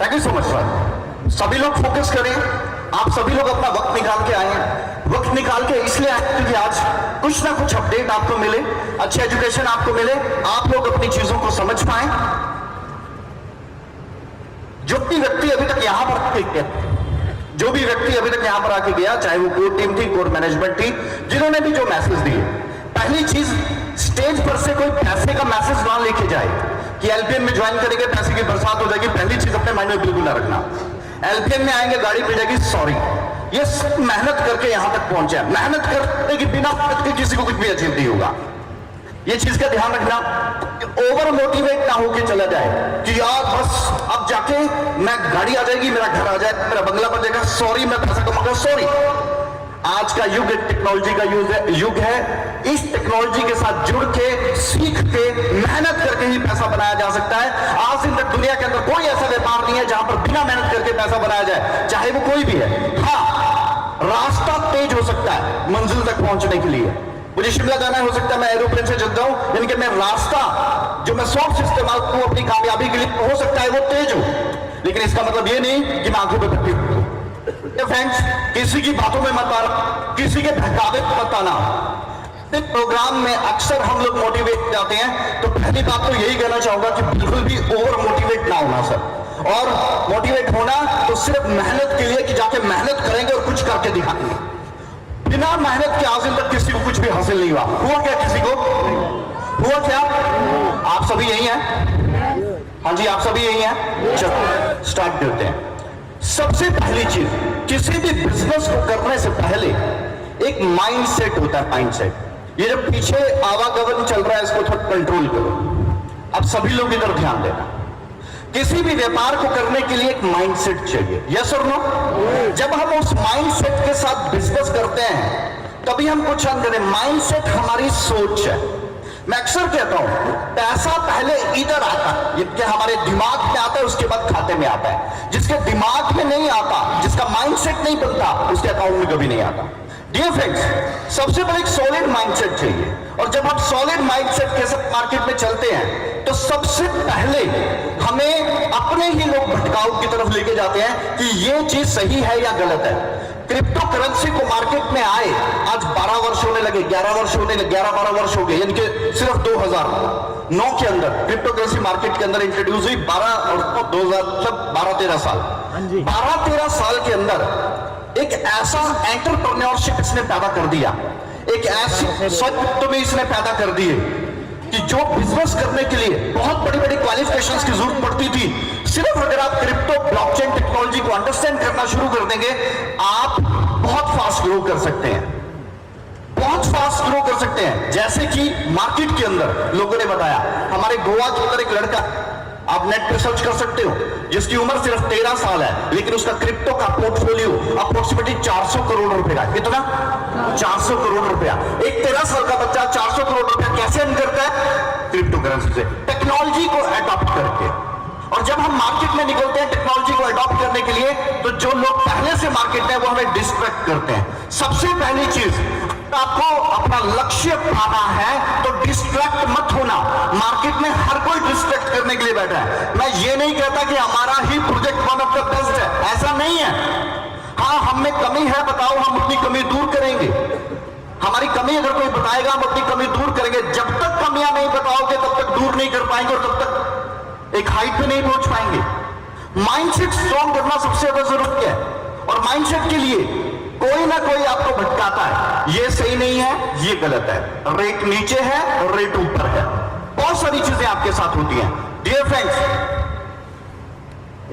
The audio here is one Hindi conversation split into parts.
Thank you so much sir. सभी लोग फोकस करें, आप सभी लोग अपना वक्त निकाल के आए हैं। वक्त निकाल के इसलिए आए क्योंकि आज कुछ ना कुछ अपडेट आपको मिले, अच्छे एजुकेशन आपको मिले, आप लोग अपनी चीजों को समझ पाए। जो भी व्यक्ति अभी तक यहां पर जो भी व्यक्ति अभी तक यहां पर आके गया, चाहे वो कोर टीम थी, कोर मैनेजमेंट थी, जिन्होंने भी जो मैसेज दिए, पहली चीज स्टेज पर से कोई पैसे का मैसेज ना लेके जाए कि एलपीएम में ज्वाइन करेंगे पैसे की बरसात हो जाएगी। पहली चीज अपने माइंड में बिल्कुल ना रखना। एलपीएम में आएंगे गाड़ी मिल जाएगी, सॉरी। ये मेहनत करके यहां तक पहुंचे हैं, मेहनत करने की बिना मेहनत के किसी को कुछ भी अचीव नहीं होगा। ये चीज का ध्यान रखना, ओवर मोटिवेट ना होके चला जाए कि यार बस अब जाके मैं गाड़ी आ जाएगी, मेरा घर आ जाएगा, मेरा बंगला बन जाएगा, सॉरी मैं पैसा कमाऊंगा, सॉरी। आज का युग टेक्नोलॉजी का युग है। इस टेक्नोलॉजी के साथ जुड़ के, सीख के, मेहनत करके ही पैसा बनाया जा सकता है। आज दिन तक दुनिया के अंदर कोई ऐसा व्यापार नहीं है जहां पर बिना मेहनत करके पैसा बनाया जाए, चाहे वो कोई भी है। हाँ, रास्ता तेज हो सकता है मंजिल तक पहुंचने के लिए। मुझे शिमला जाना हो सकता है, मैं एरोप्लेन से चलता हूं, यानी कि मैं रास्ता जो मैं सॉफ्ट इस्तेमाल करूं अपनी कामयाबी के लिए, हो सकता है वो तेज हो, लेकिन इसका मतलब ये नहीं कि मैं आंखों पर पट्टी करूं। फ्रेंड्स, किसी की बातों में मत आना, किसी के बहकावे में मत आना। प्रोग्राम में अक्सर हम लोग मोटिवेट जाते हैं, तो पहली बात तो यही कहना चाहूंगा कि बिल्कुल भी ओवर मोटिवेट ना होना सर। और मोटिवेट होना तो सिर्फ मेहनत के लिए कि जाके मेहनत करेंगे और कुछ करके दिखाएंगे। बिना मेहनत के आज तक किसी को कुछ भी हासिल नहीं हुआ क्या? किसी को हुआ क्या? आप सभी यही हैं? हाँ जी, आप सभी यही हैं। चलो स्टार्ट करते हैं। सबसे पहली चीज, किसी भी बिजनेस को करने से पहले एक माइंडसेट होता है। माइंडसेट, ये जो पीछे आवागमन चल रहा है इसको थोड़ा कंट्रोल करो। अब सभी लोग इधर ध्यान देना। किसी भी व्यापार को करने के लिए एक माइंडसेट चाहिए, यस और नो? जब हम उस माइंडसेट के साथ बिजनेस करते हैं तभी हम कुछ करें। माइंडसेट हमारी सोच है। मैं अक्सर कहता हूं, पैसा पहले इधर आता है, ये हमारे दिमाग में आता है, उसके बाद खाते में आता है। जिसके दिमाग में नहीं आता, जिसका माइंडसेट नहीं बनता, उसके अकाउंट में कभी नहीं आता। डियर फ्रेंड्स, सबसे पहले एक सॉलिड माइंडसेट चाहिए। और जब हम सॉलिड माइंडसेट के साथ मार्केट में चलते हैं तो सबसे पहले हमें अपने ही लोग भटकाव की तरफ लेके जाते हैं कि ये चीज सही है या गलत है। क्रिप्टो करेंसी को मार्केट में आए आज 12 वर्ष होने लगे, 11 वर्ष होने लगे, 11-12 वर्ष हो गए, यानी कि सिर्फ 2009 के अंदर क्रिप्टो करेंसी मार्केट के अंदर इंट्रोड्यूस हुई। 12 और 2000 मतलब 12-13 साल, 12-13 साल के अंदर एक ऐसा एंटरप्रेन्योरशिप इसने पैदा कर दिया, एक ऐसी सोच में इसने पैदा कर दी कि जो बिजनेस करने के लिए बहुत बड़ी बड़ी क्वालिफिकेशंस की जरूरत पड़ती थी, सिर्फ अगर आप क्रिप्टो ब्लॉकचेन टेक्नोलॉजी को अंडरस्टैंड करना शुरू कर देंगे, आप बहुत फास्ट ग्रो कर सकते हैं, बहुत फास्ट ग्रो कर सकते हैं। जैसे कि मार्केट के अंदर लोगों ने बताया, हमारे गोवा के अंदर एक लड़का, आप नेट पर सर्च कर सकते हो, जिसकी उम्र सिर्फ 13 साल है, लेकिन उसका क्रिप्टो का पोर्टफोलियो अप्रोक्सीमेटली 400 करोड़ रुपए का। कितना? 400 करोड़ रुपया। एक 13 साल का बच्चा 400 करोड़ रुपया कैसे अर्न करता है? क्रिप्टो करेंसी से, टेक्नोलॉजी को अडॉप्ट करके। और जब हम मार्केट में निकलते हैं टेक्नोलॉजी को अडॉप्ट करने के लिए, तो जो लोग पहले से मार्केट में वो हमें डिस्ट्रैक्ट करते हैं। सबसे पहली चीज, आपको अपना लक्ष्य पाना है तो डिस्ट्रैक्ट मत होना। मार्केट में हर कोई डिस्ट्रैक्ट करने के लिए बैठा है। मैं ये नहीं कहता कि हमारा ही project one of the best है, ऐसा नहीं है। हाँ, हम में कमी है, बताओ, हम अपनी कमी दूर करेंगे। हमारी कमी अगर कोई बताएगा, हम अपनी कमी दूर करेंगे। जब तक कमियां नहीं बताओगे तब तक दूर नहीं कर पाएंगे और तब तक एक हाइट पे नहीं पहुंच पाएंगे। माइंडसेट स्ट्रॉन्ग करना सबसे ज्यादा जरूरी है। और माइंडसेट के लिए कोई ना कोई आपको भटकाता है, ये सही नहीं है, ये गलत है, रेट नीचे है, रेट ऊपर है, बहुत सारी चीजें आपके साथ होती हैं। डियर फ्रेंड्स,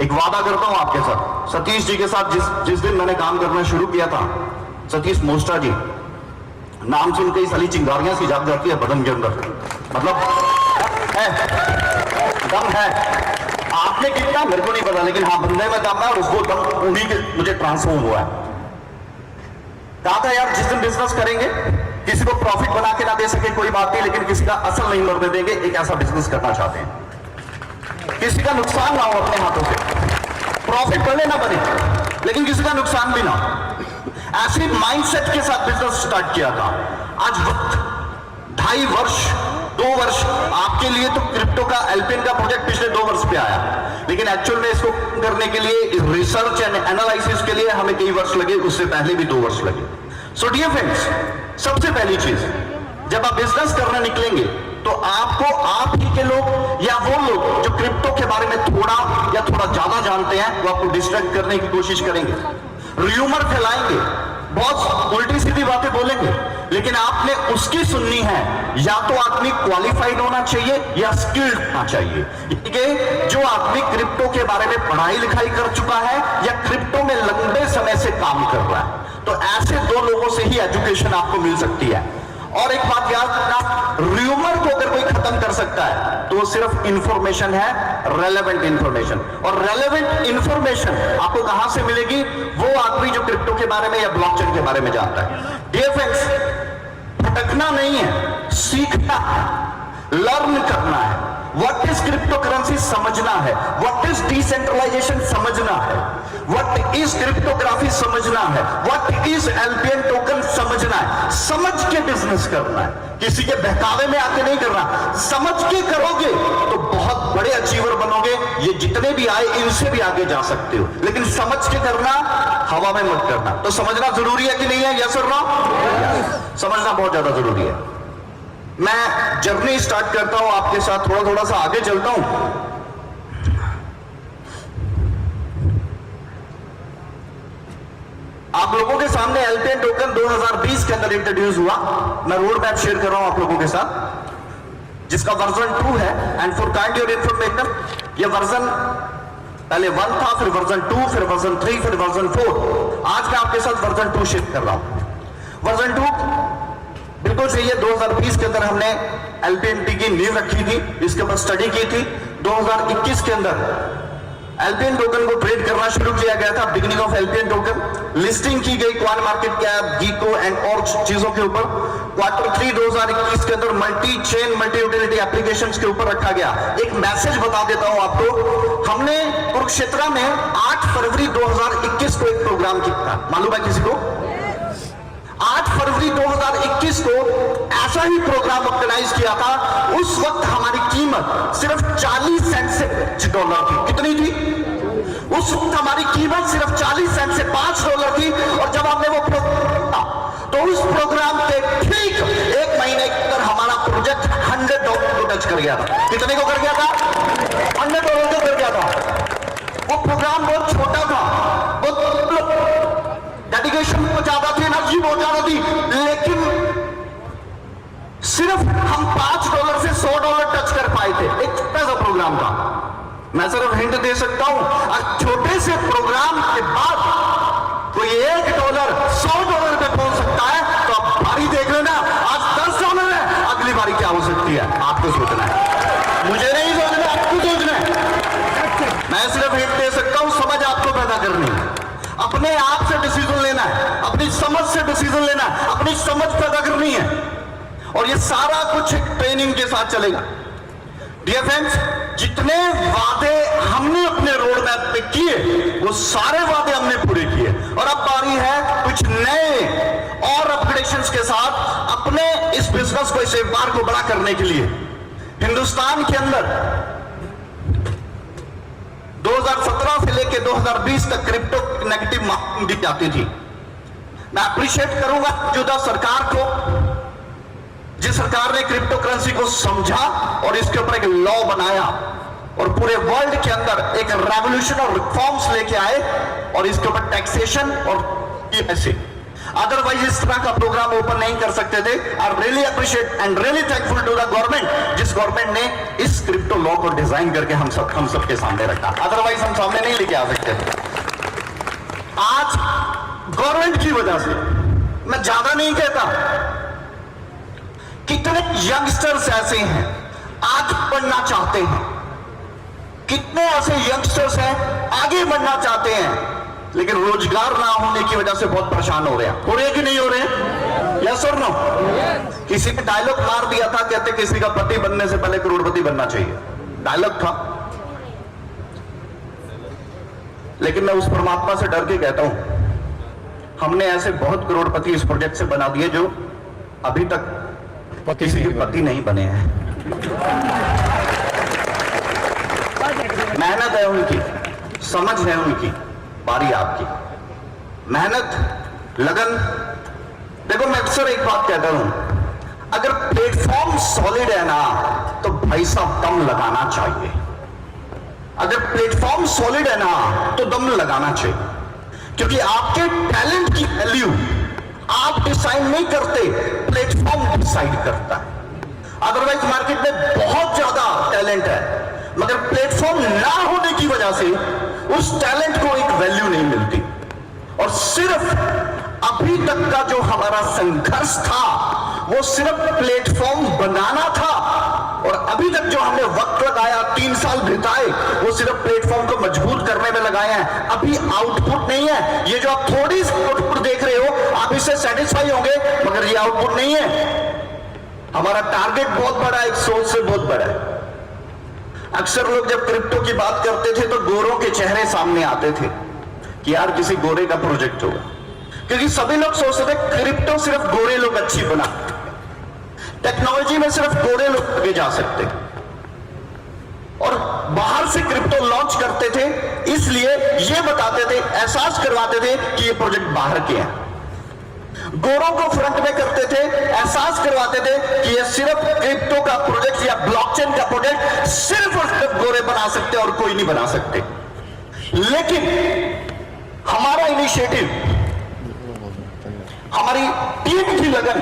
एक वादा करता हूं आपके साथ, सतीश जी के साथ जिस दिन मैंने काम करना शुरू किया था, सतीश मोस्टा जी, नाम सुन के सारी चिंगारियां सी जाग जाती है बदन के अंदर, मतलब है, दम है। आपने कितना मेरे को नहीं पता, लेकिन हाँ, बंदे में दम है और उसको दम उन्हीं के मुझे ट्रांसफॉर्म हुआ है। कहा था यार, जिस दिन बिजनेस करेंगे, किसी को प्रॉफिट बना के ना दे सके कोई बात नहीं, लेकिन किसी का असल नहीं मरने देंगे। एक ऐसा बिजनेस करना चाहते हैं, किसी का नुकसान ना हो अपने हाथों से, प्रॉफिट भले ना बने लेकिन किसी का नुकसान भी ना हो। ऐसे माइंडसेट के साथ बिजनेस स्टार्ट किया था। आज वक्त 2.5 वर्ष 2 वर्ष आपके लिए तो क्रिप्टो का एल्पिन का प्रोजेक्ट पिछले 2 वर्ष पे आया, लेकिन एक्चुअल में इसको करने के लिए रिसर्च एंड एनालिसिस के लिए हमें कई वर्ष लगे, उससे पहले भी 2 वर्ष लगे। सो डियर फ्रेंड्स, सबसे पहली चीज, जब आप बिजनेस करने निकलेंगे तो आपको आप ही के लोग या वो लोग जो क्रिप्टो के बारे में थोड़ा या थोड़ा ज्यादा जानते हैं, वो आपको डिस्ट्रैक्ट करने की कोशिश करेंगे, र्यूमर फैलाएंगे, बहुत उल्टी सीधी बातें बोलेंगे, लेकिन आपने उसकी सुननी है। या तो आदमी क्वालिफाइड होना चाहिए या स्किल्ड होना चाहिए। कि जो आदमी क्रिप्टो के बारे में पढ़ाई लिखाई कर चुका है या क्रिप्टो में लंबे समय से काम कर रहा है, तो ऐसे 2 लोगों से ही एजुकेशन आपको मिल सकती है। और एक बात याद रखना, र्यूमर को अगर कोई खत्म कर सकता है तो वो सिर्फ इंफॉर्मेशन है, रेलेवेंट इंफॉर्मेशन। और रेलेवेंट इंफॉर्मेशन आपको कहां से मिलेगी? वो आदमी जो क्रिप्टो के बारे में या ब्लॉकचेन के बारे में जानता है। डियर फ्रेंड्स, भटकना नहीं है, सीखना है, लर्न करना है। व्हाट इज क्रिप्टो करेंसी समझना है, व्हाट इज डिसेंट्रलाइजेशन समझना है, व्हाट इज क्रिप्टोग्राफी समझना है, व्हाट इज एल्पियन टोकन समझना है। समझ के बिजनेस करना है, किसी के बहकावे में आके नहीं करना। समझ के करोगे तो बहुत बड़े अचीवर बनोगे, ये जितने भी आए इनसे भी आगे जा सकते हो, लेकिन समझ के करना, हवा में मत करना। तो समझना जरूरी है कि नहीं है? यस और नो? समझना बहुत ज्यादा जरूरी है। मैं जर्नी स्टार्ट करता हूं आपके साथ, थोड़ा सा आगे चलता हूं। आप लोगों के सामने एल्पियन टोकन 2020 के अंदर इंट्रोड्यूस हुआ। मैं रोड मैप शेयर कर रहा हूं आप लोगों के साथ, जिसका वर्जन 2 है। And for kind your information, ये वर्जन पहले 1 था, फिर वर्जन 2, फिर वर्जन 3, फिर वर्जन 4। आज मैं आपके साथ वर्जन 2 शेयर कर रहा हूं। वर्जन 2 बिल्कुल सही है। 2020 के अंदर हमने एलपीएनटी की नींव रखी थी, इसके ऊपर स्टडी की थी। 2021 के अंदर एलपीएन टोकन को ट्रेड करना शुरू किया गया था। Beginning of LPN token listing की गई क्वान मार्केट कैप, गीको एंड और चीजों के ऊपर। क्वार्टर 3 2021 के अंदर multi chain multi utility applications के ऊपर रखा गया। एक मैसेज बता देता हूं आपको, हमने कुरुक्षेत्र में 8 फरवरी 2021 को एक प्रोग्राम किया था, मालूम है किसी को? 8 फरवरी 2021 को ऐसा ही प्रोग्राम ऑर्गेनाइज किया था। उस वक्त हमारी कीमत सिर्फ 40 सेंट से डॉलर थी। कितनी थी? उस वक्त हमारी कीमत सिर्फ 40 सेंट से $5 थी। और जब हमने वो प्रोग्राम, तो उस प्रोग्राम के ठीक 1 महीने के अंदर हमारा प्रोजेक्ट $100 को टच कर गया था। कितने को कर गया था? $100 को कर गया था। वो प्रोग्राम बहुत छोटा था, डेडिकेशन बहुत ज्यादा थी, एनर्जी बहुत ज्यादा थी, लेकिन सिर्फ हम $5 से $100 टच कर पाए थे। एक छोटा सा प्रोग्राम था। मैं सिर्फ हिंट दे सकता हूं, छोटे से प्रोग्राम के बाद कोई $1 $100 पे पहुंच सकता है, तो आप बारी देख लेना। आज $10 है, अगली बारी क्या हो सकती है आपको सोचना है, मुझे नहीं सोचना, आपको सोचना है। मैं सिर्फ हिंट दे सकता हूं, समझ आपको पैदा करनी है, अपने आप से डिसीजन लेना है, अपनी समझ से डिसीजन लेना है, अपनी समझ पैदा करनी है। और ये सारा कुछ ट्रेनिंग के साथ चलेगा। डियर फ्रेंड्स, जितने वादे हमने अपने रोड मैप पे किए, वो सारे वादे हमने पूरे किए। और अब बारी है कुछ नए और अपग्रेडेशंस के साथ अपने इस बिजनेस को, इस व्यापार को बड़ा करने के लिए। हिंदुस्तान के अंदर 2017 से लेकर 2020 तक क्रिप्टो नेगेटिव मार्किंग दी जाती थी। मैं अप्रिशिएट करूंगा मौजूदा सरकार को, जिस सरकार ने क्रिप्टो करेंसी को समझा और इसके ऊपर एक लॉ बनाया और पूरे वर्ल्ड के अंदर एक रेवोल्यूशन और रिफॉर्म्स लेके आए, और इसके ऊपर टैक्सेशन और ऐसे अदरवाइज इस तरह का प्रोग्राम ओपन नहीं कर सकते थे। I really appreciate and really thankful to the government, जिस गवर्नमेंट ने इस क्रिप्टो लॉ को डिजाइन करके हम सब के सामने रखा। अदरवाइज हम सामने नहीं लेके आ सकते थे। आज गवर्नमेंट की वजह से, मैं ज्यादा नहीं कहता, कितने यंगस्टर्स ऐसे हैं आगे बढ़ना चाहते हैं, कितने ऐसे यंगस्टर्स हैं आगे बढ़ना चाहते हैं, लेकिन रोजगार ना होने की वजह से बहुत परेशान हो रहे हैं। हो रहे कि नहीं हो रहे? यस और नो? किसी ने डायलॉग मार दिया था, कहते किसी का पति बनने से पहले करोड़पति बनना चाहिए, डायलॉग था। लेकिन मैं उस परमात्मा से डर के कहता हूं, हमने ऐसे बहुत करोड़पति इस प्रोजेक्ट से बना दिए जो अभी तक किसी के पति नहीं बने हैं। मेहनत है उनकी, समझ है उनकी, बारी आपकी। मेहनत, लगन। देखो मैं अक्सर एक बात कहता हूं, अगर प्लेटफॉर्म सॉलिड है ना तो भाई साहब दम लगाना चाहिए। अगर प्लेटफॉर्म सॉलिड है ना तो दम लगाना चाहिए, क्योंकि आपके टैलेंट की वैल्यू आप डिसाइड नहीं करते, प्लेटफॉर्म डिसाइड करता है। अदरवाइज मार्केट में बहुत ज्यादा टैलेंट है, मगर प्लेटफॉर्म ना होने की वजह से उस टैलेंट को एक वैल्यू नहीं मिलती। और सिर्फ अभी तक का जो हमारा संघर्ष था वो सिर्फ प्लेटफॉर्म बनाना था, और अभी तक जो हमने वक्त लगाया, 3 साल बिताए, वो सिर्फ प्लेटफॉर्म को मजबूत करने में लगाए हैं। अभी आउटपुट नहीं है। ये जो आप थोड़ी सी आउटपुट देख रहे हो, आप इससे सेटिस्फाई होंगे, मगर ये आउटपुट नहीं है। हमारा टारगेट बहुत बड़ा है, एक सोच से बहुत बड़ा है। अक्सर लोग जब क्रिप्टो की बात करते थे तो गोरों के चेहरे सामने आते थे कि यार किसी गोरे का प्रोजेक्ट होगा, क्योंकि सभी लोग सोचते थे क्रिप्टो सिर्फ गोरे लोग अच्छी बना, टेक्नोलॉजी में सिर्फ गोरे लोग आगे जा सकते, और बाहर से क्रिप्टो लॉन्च करते थे, इसलिए ये बताते थे, एहसास करवाते थे कि ये प्रोजेक्ट बाहर के हैं। गोरों को फ्रंट में करते थे, एहसास करवाते थे कि ये सिर्फ क्रिप्टो का प्रोजेक्ट या ब्लॉकचेन का प्रोजेक्ट सिर्फ और सिर्फ गोरे बना सकते और कोई नहीं बना सकते। लेकिन हमारा इनिशिएटिव, हमारी टीम की लगन,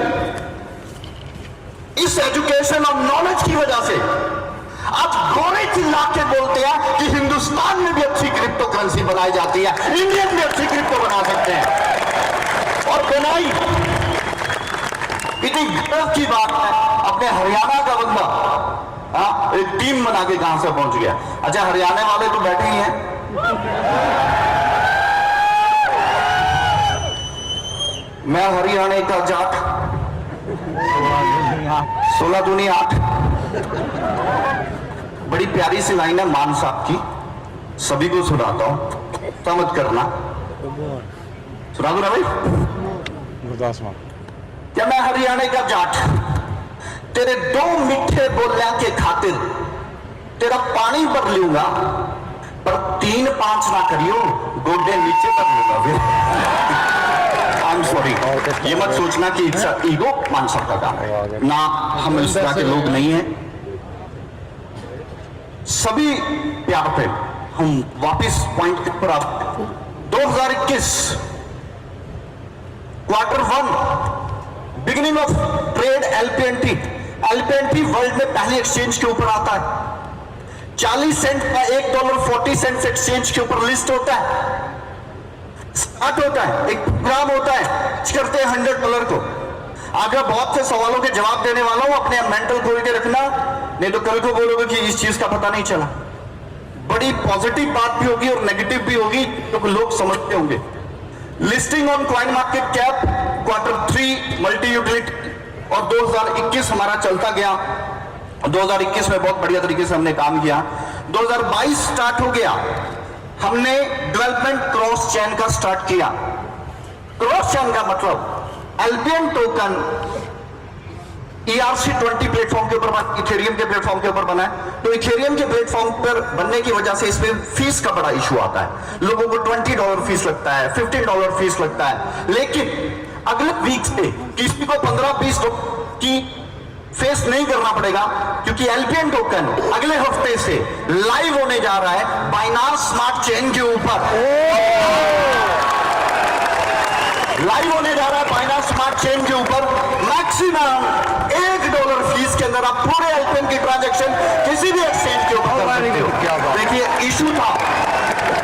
इस एजुकेशन और नॉलेज की वजह से आज गोरे चिल्ला के बोलते हैं कि हिंदुस्तान में भी अच्छी क्रिप्टो करेंसी बनाई जाती है, इंडियन भी अच्छी क्रिप्टो बना सकते हैं, और बनाई। इतनी गर्व की बात है, अपने हरियाणा का बंदा एक टीम बना के कहां से पहुंच गया। अच्छा, हरियाणा वाले तो बैठे ही हैं, मैं हरियाणा का जाट, 16 दूनी 8। बड़ी प्यारी सी लाइन है मान साहब की, सभी को सुनाता हूं, समझ करना। सुना दो ना भाई। क्या मैं हरियाणा का जाट, तेरे 2 मीठे बोलियां के खातिर तेरा पानी भर लूंगा, पर 3-5 ना करियो, गोडे नीचे कर लूंगा फिर। आई एम सॉरी, ये मत सोचना कि इट्स ईगो, मान सकता काम है ना, हम इस तरह के लोग नहीं हैं। सभी प्यार पे हम वापिस पॉइंट पर आते हैं। 2021 Q1 beginning of trade LPNT world में पहली एक्सचेंज के ऊपर आता है। 40 सेंट का $1 40 सेंट एक्सचेंज के ऊपर लिस्ट होता है, स्टार्ट होता है, एक प्रोग्राम होता है, करते हैं $100 को। आगे बहुत से सवालों के जवाब देने वाला हूं, अपने मेंटल खोल के रखना, नहीं तो कल को बोलोगे कि इस चीज का पता नहीं चला। बड़ी पॉजिटिव बात भी होगी और नेगेटिव भी होगी, तो लोग समझते होंगे। Listing on coin market cap Q3 multi utility, और 2021 हमारा चलता गया। 2021 में बहुत बढ़िया तरीके से हमने काम किया। 2022 स्टार्ट हो गया, हमने डेवलपमेंट क्रॉस चेन का स्टार्ट किया। क्रॉस चेन का मतलब एल्बियन टोकन ERC20 प्लेटफॉर्म के ऊपर, इथेरियम के प्लेटफॉर्म के ऊपर बना है। तो इथेरियम के प्लेटफॉर्म पर बनने की वजह से इसमें फीस का बड़ा इशू आता है, लोगों को $20 फीस लगता है, $15 फीस लगता है। लेकिन अगले वीक से किसी को 15-20 की फेस नहीं करना पड़ेगा, क्योंकि एल्बियन टोकन अगले हफ्ते से लाइव होने जा रहा है बाइनांस स्मार्ट चेन के ऊपर। लाइव होने जा रहा है बाइनांस स्मार्ट चेन के ऊपर। मैक्सिमम $1 फीस के अंदर आप पूरे एल्बियन की ट्रांजैक्शन किसी भी एक्सचेंज के ऊपर कर सकते हो। देखिए, इशू था,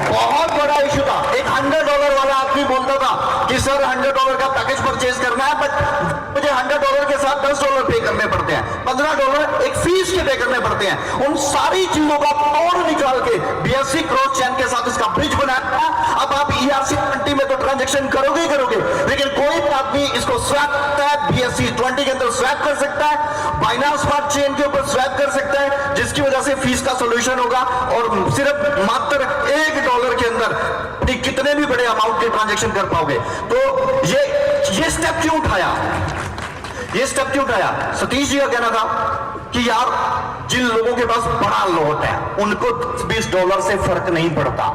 बहुत बड़ा इशू था। एक $100 वाला आदमी बोलता था कि सर $100 का पैकेज परचेज करना है, बट मुझे $100 के साथ $10 पे करने पड़ते हैं, $15 एक फीस के पे करने पड़ते हैं। उन सारी चीजों का तोड़ निकाल के BSC क्रॉस चेन के साथ इसका ब्रिज बनाया। अब आप ERC20 में तो ट्रांजेक्शन करोगे ही करोगे, लेकिन कोई भी आदमी इसको स्वैप करता है, BSC20 के अंदर स्वैप कर सकता है, बाइनांस स्मार्ट चेन के ऊपर स्वैप कर सकता है, जिसकी वजह से फीस का सोल्यूशन होगा। और सिर्फ मात्र $1 के अंदर कितने भी बड़े अमाउंट के ट्रांजैक्शन कर पाओगे। तो ये स्टेप क्यों उठाया, ये स्टेप क्यों उठाया? सतीश जी का कहना था कि यार जिन लोगों के पास बड़ा लॉट है उनको $20 से फर्क नहीं पड़ता,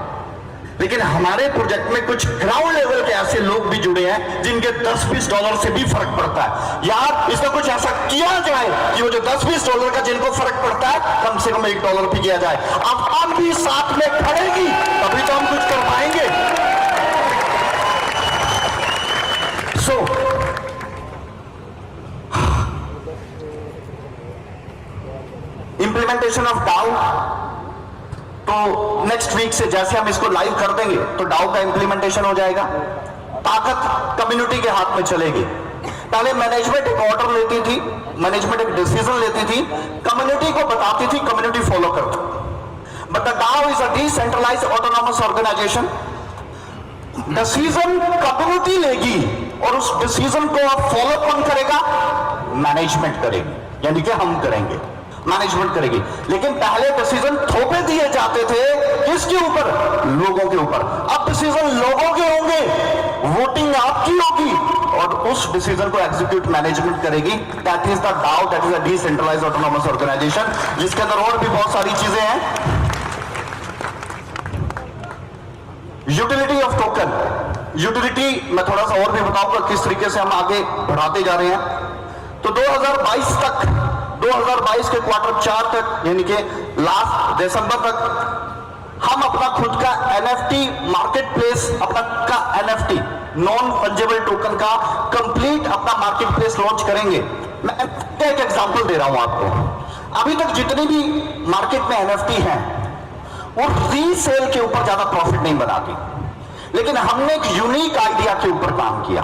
लेकिन हमारे प्रोजेक्ट में कुछ ग्राउंड लेवल के ऐसे लोग भी जुड़े हैं जिनके $10-20 से भी फर्क पड़ता है। यार इसका कुछ ऐसा किया जाए कि वो जो $10-20 का जिनको फर्क पड़ता है कम से कम $1 भी किया जाए। अब हम भी साथ में खड़ेगी तभी तो हम कुछ कर पाएंगे। सो इंप्लीमेंटेशन ऑफ डाउ, तो नेक्स्ट वीक से जैसे हम इसको लाइव कर देंगे तो डाउ का इंप्लीमेंटेशन हो जाएगा। ताकत कम्युनिटी के हाथ में चलेगी। पहले मैनेजमेंट एक ऑर्डर लेती थी, मैनेजमेंट एक डिसीजन लेती थी, कम्युनिटी को बताती थी, कम्युनिटी फॉलो करती। But the DAO is a decentralised autonomous organisation. Decision community लेगी और उस डिसीजन को आप फॉलो कौन करेगा? मैनेजमेंट करेगी, यानी कि हम करेंगे, मैनेजमेंट करेगी। लेकिन पहले डिसीजन थोपे दिए जाते थे, किसके ऊपर? लोगों के ऊपर। अब डिसीजन लोगों के होंगे, वोटिंग आपकी होगी और उस डिसीजन को एग्जीक्यूट मैनेजमेंट करेगी। That is the DAO, that is a decentralised autonomous organisation, जिसके अंदर और भी बहुत सारी चीजें हैं। यूटिलिटी ऑफ टोकन, यूटिलिटी मैं थोड़ा सा और भी बताऊंगा किस तरीके से हम आगे बढ़ाते जा रहे हैं। तो 2022 तक, 2022 के क्वार्टर 4 तक, यानी कि लास्ट दिसंबर तक हम अपना खुद का NFT मार्केट प्लेस, अपना का NFT नॉन फंजेबल टोकन का कंप्लीट अपना मार्केट प्लेस लॉन्च करेंगे। मैं एक एग्जांपल दे रहा हूं आपको। अभी तक जितनी भी मार्केट में NFT हैं वो रीसेल के ऊपर ज्यादा प्रॉफिट नहीं बनाती, लेकिन हमने एक यूनिक आइडिया के ऊपर काम किया।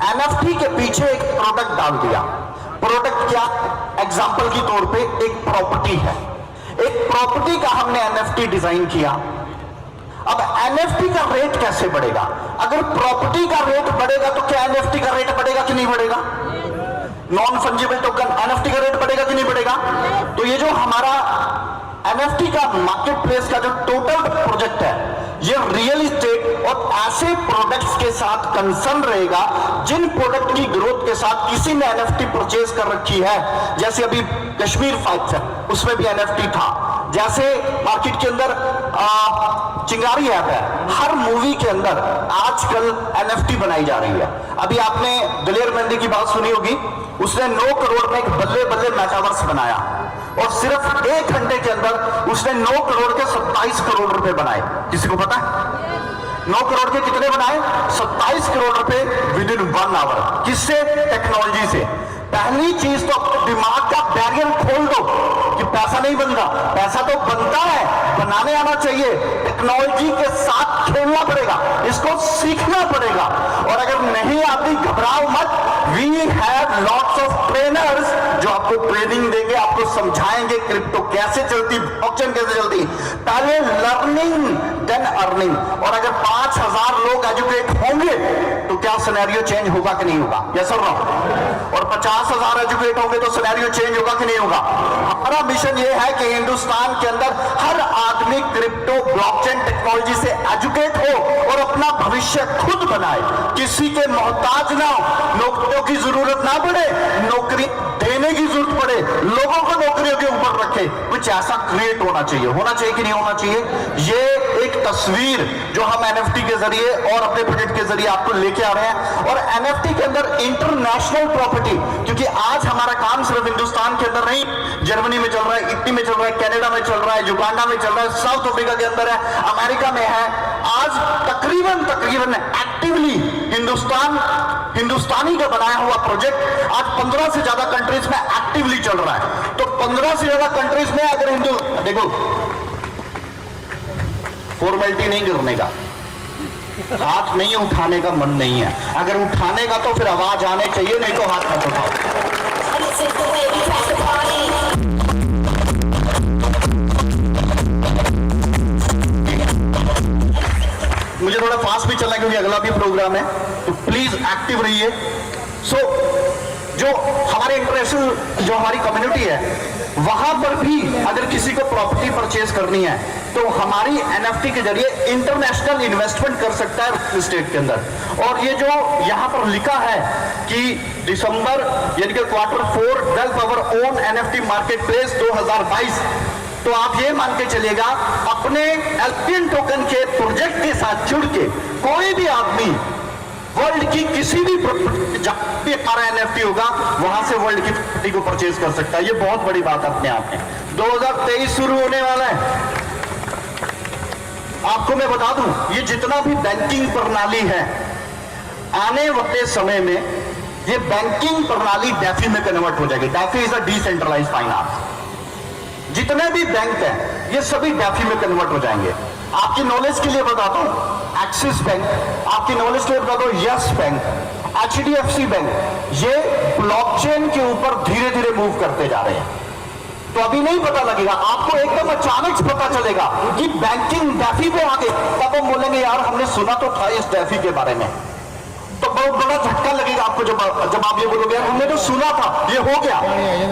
NFT के पीछे एक प्रोडक्ट डाल दिया। प्रोडक्ट क्या? एग्जांपल के तौर पे एक प्रॉपर्टी है, एक प्रॉपर्टी का हमने NFT डिजाइन किया। अब NFT का रेट कैसे बढ़ेगा? अगर प्रॉपर्टी का रेट बढ़ेगा तो क्या NFT का रेट बढ़ेगा कि नहीं बढ़ेगा? नॉन फंजिबल टोकन NFT का रेट बढ़ेगा कि नहीं बढ़ेगा? तो ये जो हमारा NFT का मार्केट प्लेस का जो टोटल प्रोजेक्ट है, ये रियल इस्टेट और ऐसे प्रोडक्ट्स के साथ कंसर्न रहेगा जिन प्रोडक्ट की ग्रोथ के साथ किसी ने NFT परचेज कर रखी है। जैसे अभी कश्मीर फाइट्स है, उसमें भी NFT था। जैसे मार्केट के अंदर चिंगारी ऐप है, हर मूवी के अंदर आजकल NFT बनाई जा रही है। अभी आपने दलेर मेहंदी की बात सुनी होगी, उसने 9 करोड़ में एक बल्ले बल्ले मेटावर्स बनाया और सिर्फ 1 घंटे के अंदर उसने 9 करोड़ के 27 करोड़ रुपए बनाए। किसी को पता है 9 करोड़ के कितने बनाए? 27 करोड़ रुपए विद इन 1 आवर। किससे? टेक्नोलॉजी से। पहली चीज तो अपने दिमाग का बैरियर खोल दो कि पैसा नहीं बनता, पैसा तो बनता है, बनाने आना चाहिए। टेक्नोलॉजी के साथ खेलना पड़ेगा, इसको सीखना पड़ेगा। और अगर नहीं आती घबराओ मत, we have lots of trainers जो आपको ट्रेनिंग देंगे, आपको समझाएंगे क्रिप्टो कैसे चलती, ब्लॉकचेन कैसे चलती। पहले लर्निंग देन अर्निंग। और अगर 5000 लोग एजुकेट होंगे तो क्या सिनेरियो चेंज होगा कि नहीं होगा? यस और नो? और 50,000 एजुकेट होंगे तो सिनेरियो चेंज होगा कि नहीं होगा? हमारा मिशन ये है कि हिंदुस्तान के अंदर हर आदमी क्रिप्टो ब्लॉकचेन टेक्नोलॉजी से एजुकेट हो और अपना भविष्य खुद बनाए, किसी के मोहताज ना हो, नौकरियों की जरूरत ना पड़े, नौकरी देने की जरूरत पड़े, लोगों को नौकरियों के ऊपर रखे। कुछ ऐसा क्रिएट होना चाहिए कि नहीं होना चाहिए? ये एक तस्वीर जो हम NFT के जरिए और अपने प्रोजेक्ट के जरिए आपको लेके आ रहे हैं। और NFT के अंदर इंटरनेशनल प्रॉपर्टी, क्योंकि आज हमारा काम सिर्फ हिंदुस्तान के अंदर नहीं, जर्मनी में चल रहा है, इटली में चल रहा है, कनाडा में चल रहा है, युगांडा में चल रहा है, साउथ अफ्रीका के अंदर है, अमेरिका में है। आज तकरीबन एक्टिवली हिंदुस्तानी का बनाया हुआ प्रोजेक्ट आज 15 से ज्यादा कंट्रीज में एक्टिवली चल रहा है। तो 15 से ज्यादा कंट्रीज में अगर देखो, फॉर्मेलिटी नहीं करने का, हाथ नहीं उठाने का मन नहीं है। अगर उठाने का तो फिर आवाज आने चाहिए, नहीं तो हाथ मत उठाओ। मुझे थोड़ा फास्ट भी चलना है क्योंकि अगला भी प्रोग्राम है, तो प्लीज एक्टिव रहिए। सो जो हमारे इंटरनेशनल जो हमारी कम्युनिटी है, वहां पर भी अगर किसी को प्रॉपर्टी परचेज करनी है तो हमारी एनएफटी के जरिए इंटरनेशनल इन्वेस्टमेंट कर सकता है रियल एस्टेट के अंदर। और ये जो यहां पर लिखा है कि दिसंबर यानी कि Q4 develop our own NFT marketplace 2022, तो आप ये मान के चलिएगा अपने एल्पियन टोकन के प्रोजेक्ट के साथ जुड़ के कोई भी आदमी वर्ल्ड की किसी भी जहां भी हमारा एनएफटी होगा वहां से वर्ल्ड की प्रॉपर्टी को परचेज कर सकता है। ये बहुत बड़ी बात अपने आप में। 2023 शुरू होने वाला है। आपको मैं बता दूं, ये जितना भी बैंकिंग प्रणाली है आने वाले समय में ये बैंकिंग प्रणाली डैफी में कन्वर्ट हो जाएगी। DeFi is a decentralised finance. जितने भी बैंक हैं ये सभी डैफी में कन्वर्ट हो जाएंगे। आपकी नॉलेज के लिए बताता हूं, एक्सिस बैंक, आपकी नॉलेज के लिए बताता हूं यस बैंक, HDFC बैंक, ये ब्लॉकचेन के ऊपर धीरे धीरे मूव करते जा रहे हैं। तो अभी नहीं पता लगेगा आपको, एकदम अचानक से पता चलेगा कि बैंकिंग डैफी पे आ गए, तब हम बोलेंगे यार हमने सुना तो था इस डैफी के बारे में। तो बहुत बड़ा झटका लगेगा आपको जब आप ये बोलोगे यार हमने तो सुना था, ये हो गया।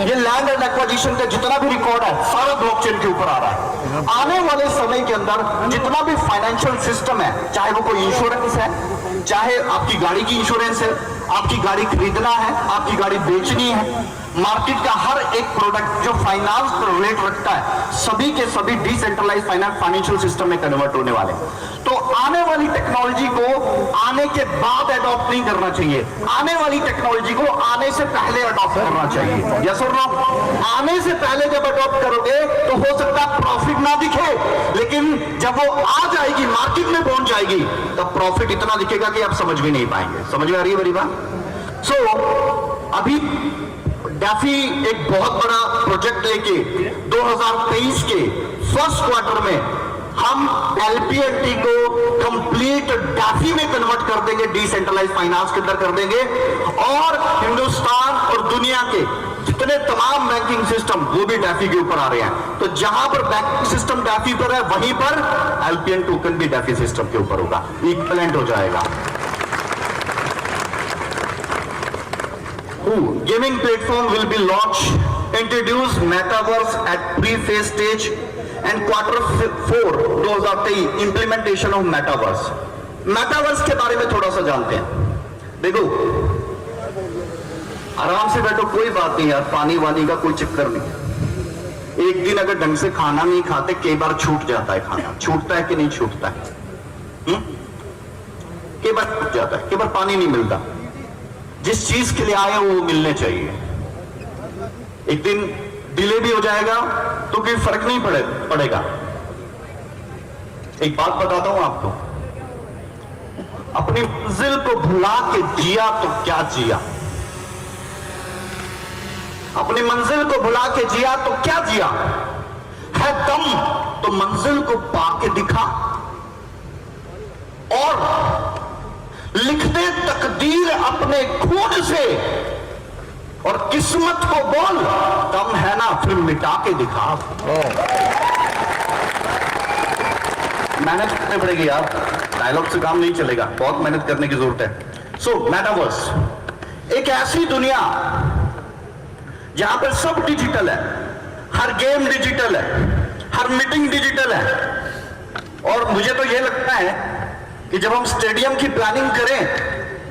ये लैंड एंड एक्विजिशन का जितना भी रिकॉर्ड है सारा ब्लॉकचेन के ऊपर आ रहा है। आने वाले समय के अंदर जितना भी फाइनेंशियल सिस्टम है, चाहे वो कोई इंश्योरेंस है, चाहे आपकी गाड़ी की इंश्योरेंस है, आपकी गाड़ी खरीदना है, आपकी गाड़ी बेचनी है, मार्केट का हर एक प्रोडक्ट जो फाइनेंस पर रेट रखता है, सभी के सभी डिसेंट्रलाइज्ड फाइनेंशियल सिस्टम में कन्वर्ट होने वाले। तो आने वाली टेक्नोलॉजी को आने के बाद अडॉप्ट नहीं करना चाहिए, आने वाली टेक्नोलॉजी को आने से पहले अडॉप्ट करना चाहिए। यस और नो? आने से पहले जब अडॉप्ट करोगे तो हो सकता है प्रॉफिट ना दिखे, लेकिन जब वो आ जाएगी मार्केट में पहुंच जाएगी तब प्रॉफिट इतना दिखेगा कि आप समझ भी नहीं पाएंगे। समझ में आ रही है मेरी बात? सो अभी डैफी एक बहुत बड़ा प्रोजेक्ट लेके 2023 के फर्स्ट क्वार्टर में हम एलपीएनटी को कंप्लीट डैफी में कन्वर्ट कर देंगे, डिसेंट्रलाइज्ड फाइनेंस के अंदर कर देंगे, और हिंदुस्तान और दुनिया के जितने तमाम बैंकिंग सिस्टम वो भी डैफी के ऊपर आ रहे हैं। तो जहां पर बैंकिंग सिस्टम डैफी पर है वहीं पर एलपीएन टोकन भी डैफी सिस्टम के ऊपर होगा, इक्विवेलेंट हो जाएगा। Gaming platform will be launched, introduce metaverse at pre-phase stage and Q4 2023 implementation of metaverse। metaverse के बारे में थोड़ा सा जानते हैं। देखो आराम से बैठो, कोई बात नहीं यार, पानी वानी का कोई चक्कर नहीं। एक दिन अगर ढंग से खाना नहीं खाते कई बार छूट जाता है खाना, छूटता है कि नहीं छूटता है? कई बार छूट जाता है, कई बार पानी नहीं मिलता। जिस चीज के लिए आए वो मिलने चाहिए। एक दिन डिले भी हो जाएगा तो कोई फर्क नहीं पड़ेगा। एक बात बताता हूं आपको, अपनी मंजिल को भुला के जिया तो क्या जिया, अपनी मंजिल को भुला के जिया तो क्या जिया, है दम तो मंजिल को पाके दिखा, और लिख दे तकदीर अपने खून से, और किस्मत को बोल दम है ना फिर मिटा के दिखा। मेहनत करनी पड़ेगी यार, डायलॉग से काम नहीं चलेगा, बहुत मेहनत करने की जरूरत है। सो मेटावर्स एक ऐसी दुनिया जहां पर सब डिजिटल है, हर गेम डिजिटल है, हर मीटिंग डिजिटल है। और मुझे तो यह लगता है कि जब हम स्टेडियम की प्लानिंग करें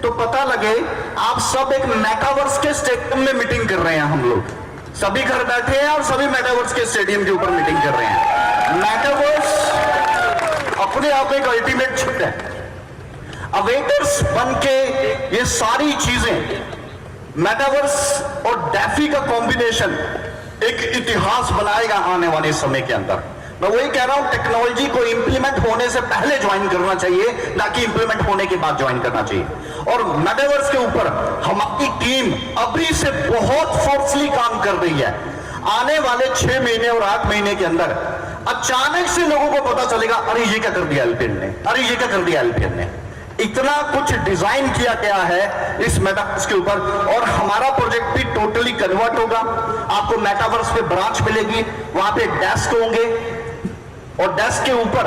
तो पता लगे आप सब एक मेटावर्स के स्टेडियम में मीटिंग कर रहे हैं। हम लोग सभी घर बैठे हैं और सभी मेटावर्स के स्टेडियम के ऊपर मीटिंग कर रहे हैं। मेटावर्स अपने आप एक अल्टीमेट शिफ्ट है। अवेटर्स बन के ये सारी चीजें, मेटावर्स और डैफी का कॉम्बिनेशन एक इतिहास बनाएगा आने वाले समय के अंदर। मैं वही कह रहा हूं, टेक्नोलॉजी को इंप्लीमेंट होने से पहले ज्वाइन करना चाहिए, ना कि इंप्लीमेंट होने के बाद ज्वाइन करना चाहिए। और मेटावर्स के ऊपर हमारी टीम अभी से बहुत फोर्सली काम कर रही है। आने वाले 6 महीने और 8 महीने के अंदर अचानक से लोगों को पता चलेगा, अरे ये क्या कर दिया एलपीएन ने, अरे ये क्या कर दिया एलपीएन ने। इतना कुछ डिजाइन किया गया है इस मेटावर्स के ऊपर, और हमारा प्रोजेक्ट भी टोटली कन्वर्ट होगा। आपको मेटावर्स पे ब्रांच मिलेगी, वहां पे डेस्क होंगे, और डेस्क के ऊपर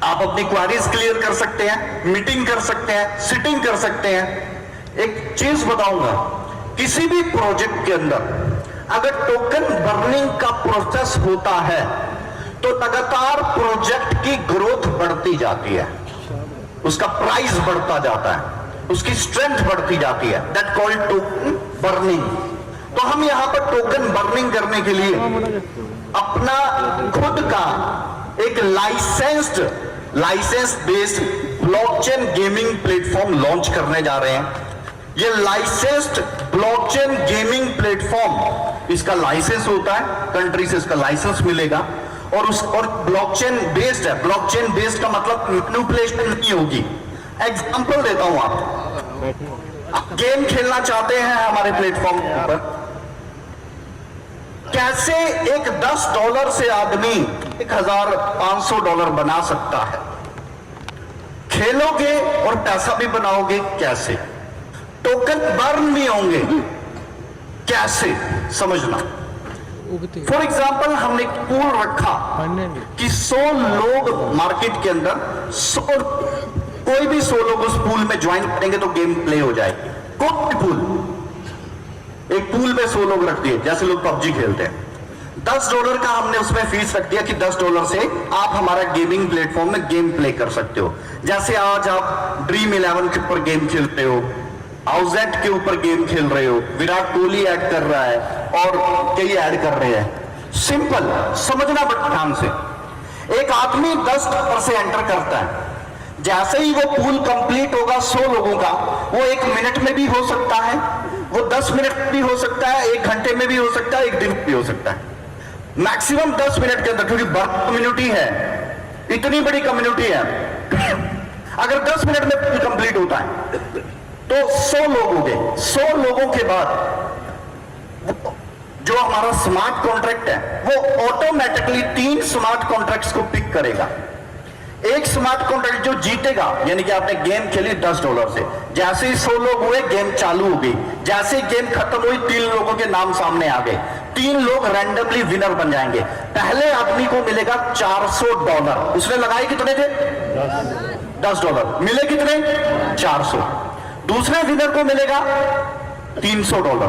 आप अपनी क्वेरीज क्लियर कर सकते हैं, मीटिंग कर सकते हैं, सिटिंग कर सकते हैं। एक चीज बताऊंगा, किसी भी प्रोजेक्ट के अंदर अगर टोकन बर्निंग का प्रोसेस होता है तो लगातार प्रोजेक्ट की ग्रोथ बढ़ती जाती है, उसका प्राइस बढ़ता जाता है, उसकी स्ट्रेंथ बढ़ती जाती है। That called token burning. तो हम यहां पर टोकन बर्निंग करने के लिए अपना खुद का एक licence based blockchain gaming platform launch करने जा रहे हैं। ये लाइसेंस्ड ब्लॉकचेन गेमिंग प्लेटफॉर्म, इसका लाइसेंस होता है, कंट्री से इसका लाइसेंस मिलेगा और ब्लॉकचेन बेस्ड है। ब्लॉकचेन बेस्ड का मतलब मैनिपुलेशन नहीं होगी। एग्जांपल देता हूं, आप गेम खेलना चाहते हैं हमारे प्लेटफॉर्म पर, कैसे एक $10 से आदमी $1,500 बना सकता है? खेलोगे और पैसा भी बनाओगे कैसे? टोकन बर्न भी होंगे कैसे, समझना। फॉर एग्जाम्पल हमने एक पूल रखा कि 100 लोग मार्केट के अंदर, कोई भी 100 लोग उस पूल में ज्वाइन करेंगे तो गेम प्ले हो जाएगी। कोई पूल, एक पूल में 100 लोग रख दिए, जैसे लोग पबजी खेलते हैं। $10 का हमने उसमें फीस रख दिया कि $10 से आप हमारा गेमिंग प्लेटफॉर्म में गेम प्ले कर सकते हो। जैसे आज आप ड्रीम 11 के ऊपर गेम खेलते हो, हाउसेट के ऊपर गेम खेल रहे हो, विराट कोहली ऐड कर रहा है और कई ऐड कर रहे हैं। सिंपल, समझना बड़ा ध्यान से। एक आदमी $10 से एंटर करता है, जैसे ही वो पूल कंप्लीट होगा 100 लोगों का, वो 1 मिनट में भी हो सकता है, वो 10 मिनट में भी हो सकता है, 1 घंटे में भी हो सकता है, 1 दिन में भी हो सकता है। मैक्सिमम 10 मिनट के अंदर, क्योंकि बड़ी कम्युनिटी है, इतनी बड़ी कम्युनिटी है, अगर 10 मिनट में पूल कंप्लीट होता है तो 100 लोग हो गए। 100 लोगों के बाद जो हमारा स्मार्ट कॉन्ट्रैक्ट है वो ऑटोमेटिकली 3 स्मार्ट कॉन्ट्रैक्ट्स को पिक करेगा। एक स्मार्ट कॉन्ट्रैक्ट जो जीतेगा, यानी कि आपने गेम खेली $10 से, जैसे ही 100 लोग हुए गेम चालू हो गई, जैसे ही गेम खत्म हुई 3 लोगों के नाम सामने आ गए, 3 लोग रैंडमली विनर बन जाएंगे। पहले आदमी को मिलेगा $400, उसने लगाए कितने थे? $10, मिले कितने? 400। दूसरे विनर को मिलेगा $300,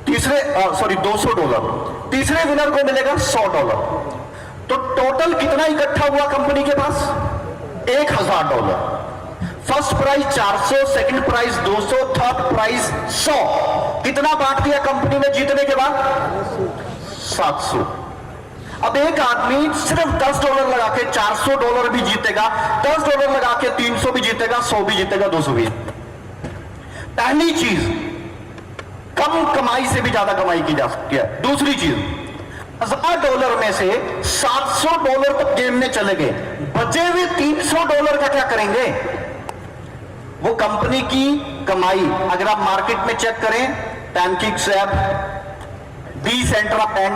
$200। तीसरे विनर को मिलेगा $100। तो टोटल कितना इकट्ठा हुआ कंपनी के पास? $1000। First prize 400, second prize 200, third prize 100। कितना बांट दिया कंपनी ने जीतने के बाद? 700। अब एक आदमी सिर्फ $10 लगा के $400 भी जीतेगा, $10 लगा के 300 भी जीतेगा, 100 भी जीतेगा, 200 भी। पहली चीज, कम कमाई से भी ज्यादा कमाई की जा सकती है। दूसरी चीज, $1000 में से $700 तक गेम में चले गए, बचे हुए $300 का क्या करेंगे? वो कंपनी की कमाई। अगर आप मार्केट में चेक करें, पैनकेक्स ऐप, डिसेंट्रा पैन,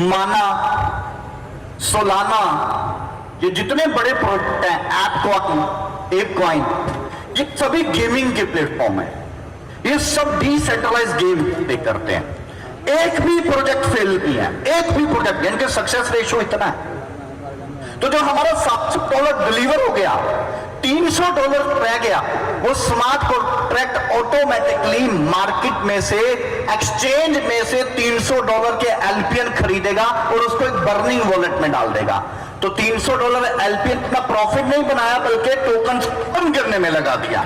माना, सोलाना, ये जितने बड़े प्रोजेक्ट हैं, एप कॉइन, ये सभी गेमिंग के प्लेटफॉर्म है। ये सब डिसेंट्रलाइज गेम प्ले करते हैं। एक भी प्रोजेक्ट फेल नहीं है, एक भी प्रोजेक्ट, यानी कि सक्सेस रेशियो इतना है। तो जो हमारा $700 डिलीवर हो गया, $300 रह गया, वो स्मार्ट कॉन्ट्रैक्ट ऑटोमेटिकली मार्केट में से, एक्सचेंज में से $300 के एलपीएन खरीदेगा और उसको एक बर्निंग वॉलेट में डाल देगा। तो $300 एलपीएन का प्रॉफिट नहीं बनाया, बल्कि टोकन बर्न करने में लगा दिया।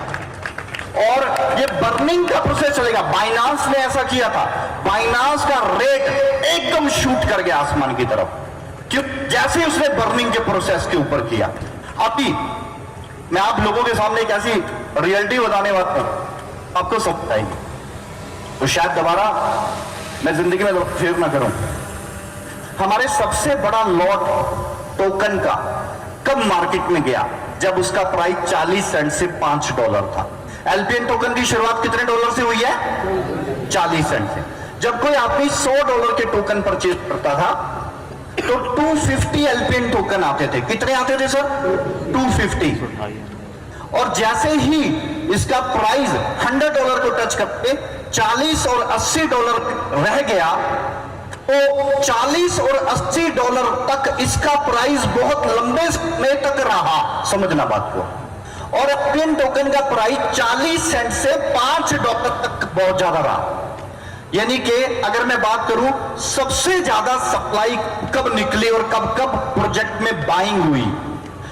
और ये बर्निंग का प्रोसेस चलेगा। बाइनांस ने ऐसा किया था, बाइनांस का रेट एकदम शूट कर गया आसमान की तरफ, क्यों? जैसे उसने बर्निंग के प्रोसेस के ऊपर किया। अभी मैं आप लोगों के सामने एक ऐसी रियलिटी बताने वाला हूं, आपको समझ आएगी, तो शायद दोबारा मैं जिंदगी में फेल ना करूं। हमारे सबसे बड़ा लॉट टोकन का कब मार्केट में गया? जब उसका प्राइस 40 सेंट से $5 था। एलपीएन टोकन की शुरुआत कितने डॉलर से हुई है? 40 सेंट से। जब कोई आदमी $100 के टोकन परचेज करता था तो 250 एलपीएन टोकन आते थे। कितने आते थे सर? 250। और जैसे ही इसका प्राइस $100 को टच करके $40 और $80 रह गया, तो $40 और $80 तक इसका प्राइस बहुत लंबे समय तक रहा। समझना बात को। और एलपीएन टोकन का प्राइस 40 सेंट से $5 तक बहुत ज्यादा रहा। यानी कि अगर मैं बात करूं सबसे ज्यादा सप्लाई कब निकली और कब कब प्रोजेक्ट में बाइंग हुई,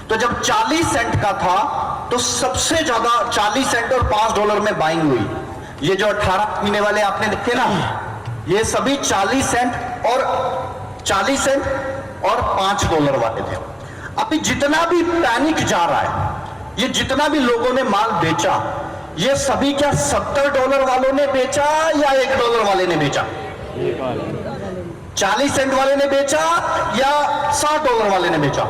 तो जब 40 सेंट का था तो सबसे ज्यादा 40 सेंट और $5 में बाइंग हुई। ये जो 18 महीने वाले आपने देखे ना, ये सभी 40 सेंट और $5 वाले थे। अभी जितना भी पैनिक जा रहा है, ये जितना भी लोगों ने माल बेचा, ये सभी क्या $70 वालों ने बेचा या $1 वाले ने बेचा? 40 सेंट वाले ने बेचा या $60 वाले ने बेचा?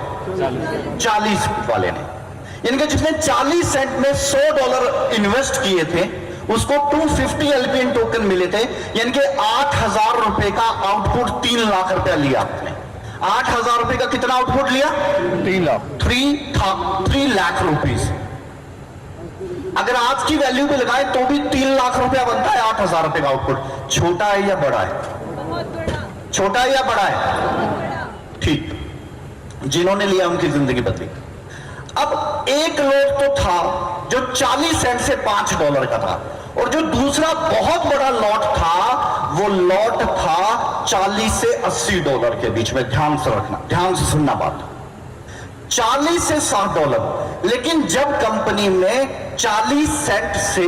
40 वाले ने। इनके जिसने 40 सेंट में $100 इन्वेस्ट किए थे, उसको 250 एलपीएन टोकन मिले थे, यानी कि 8,000 रुपए का आउटपुट 3 लाख रुपया लिया आपने। 8,000 रुपए का कितना आउटपुट लिया? 3 लाख रुपीस। अगर आज की वैल्यू पे लगाए तो भी 3 लाख रुपया बनता है 8,000 रुपए का आउटपुट। छोटा है या बड़ा है? छोटा है या बड़ा है? ठीक, जिन्होंने लिया उनकी जिंदगी बदली। अब एक लोट तो था जो 40 सेंट से $5 का था, और जो दूसरा बहुत बड़ा लॉट था, वो लॉट था 40 से $80 के बीच में। ध्यान से रखना, ध्यान से सुनना बात। 40 से $60। लेकिन जब कंपनी में 40 सेंट से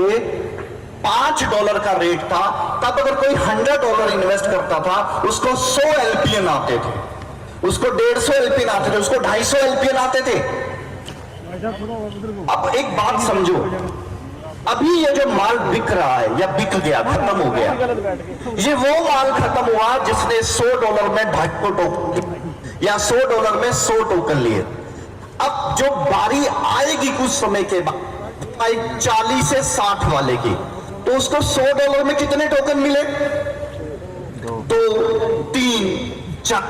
$5 का रेट था, तब अगर कोई $100 इन्वेस्ट करता था, उसको 100 एलपीएन आते थे, उसको 150 एलपीएन आते थे, उसको 250 एलपीएन आते थे। अब एक बात समझो, अभी ये जो माल बिक रहा है या बिक गया, खत्म हो गया, ये वो माल खत्म हुआ जिसने $100 में 250 टोकन या $100 में 100 टोकन लिए। अब जो बारी आएगी कुछ समय के बाद 40 से 60 वाले की, तो उसको $100 में कितने टोकन मिले? 2, 3, 4।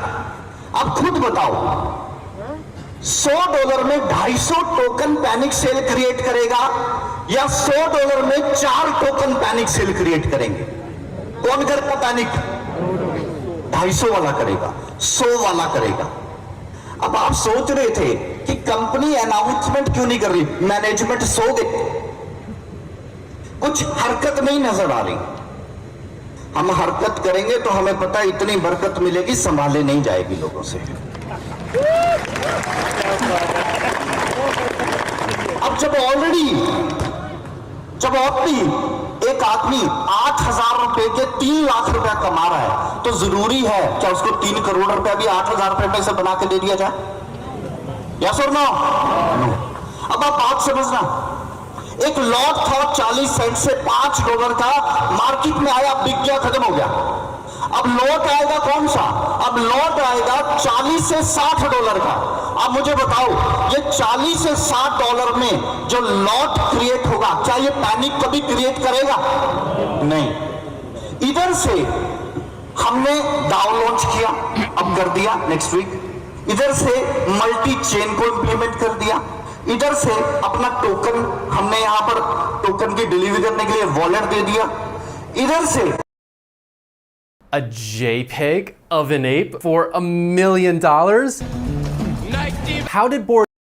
अब खुद बताओ, $100 में 250 टोकन पैनिक सेल क्रिएट करेगा या $100 में 4 टोकन पैनिक सेल क्रिएट करेंगे? कौन करेगा पैनिक? 250 वाला करेगा, 100 वाला करेगा। अब आप सोच रहे थे कि कंपनी अनाउंसमेंट क्यों नहीं कर रही, मैनेजमेंट सो गई, कुछ हरकत नहीं नजर आ रही। हम हरकत करेंगे तो हमें पता है इतनी बरकत मिलेगी, संभाले नहीं जाएगी लोगों से। अब जब ऑलरेडी एक आदमी 8,000 रुपए के 3 लाख रुपया कमा रहा है, तो जरूरी है क्या उसको 3 करोड़ रुपया भी 8,000 रुपए में से बना के दे दिया जाए? यस और नो? अब आप बात समझना, एक लॉट था 40 सेंट से $5 का, मार्केट में आया, बिक गया, खत्म हो गया। अब लॉट आएगा कौन सा? अब लॉट आएगा 40 से $60 का। अब मुझे बताओ, ये 40 से $60 में जो लॉट क्रिएट होगा, क्या ये पैनिक कभी क्रिएट करेगा? नहीं। इधर से हमने डाउ लॉन्च किया, अब कर दिया नेक्स्ट वीक। इधर से मल्टी चेन को इंप्लीमेंट कर दिया। इधर से अपना टोकन हमने यहां पर टोकन की डिलीवरी करने के लिए वॉलेट दे दिया। इधर से a JPEG of an ape for $1 million? How did Bored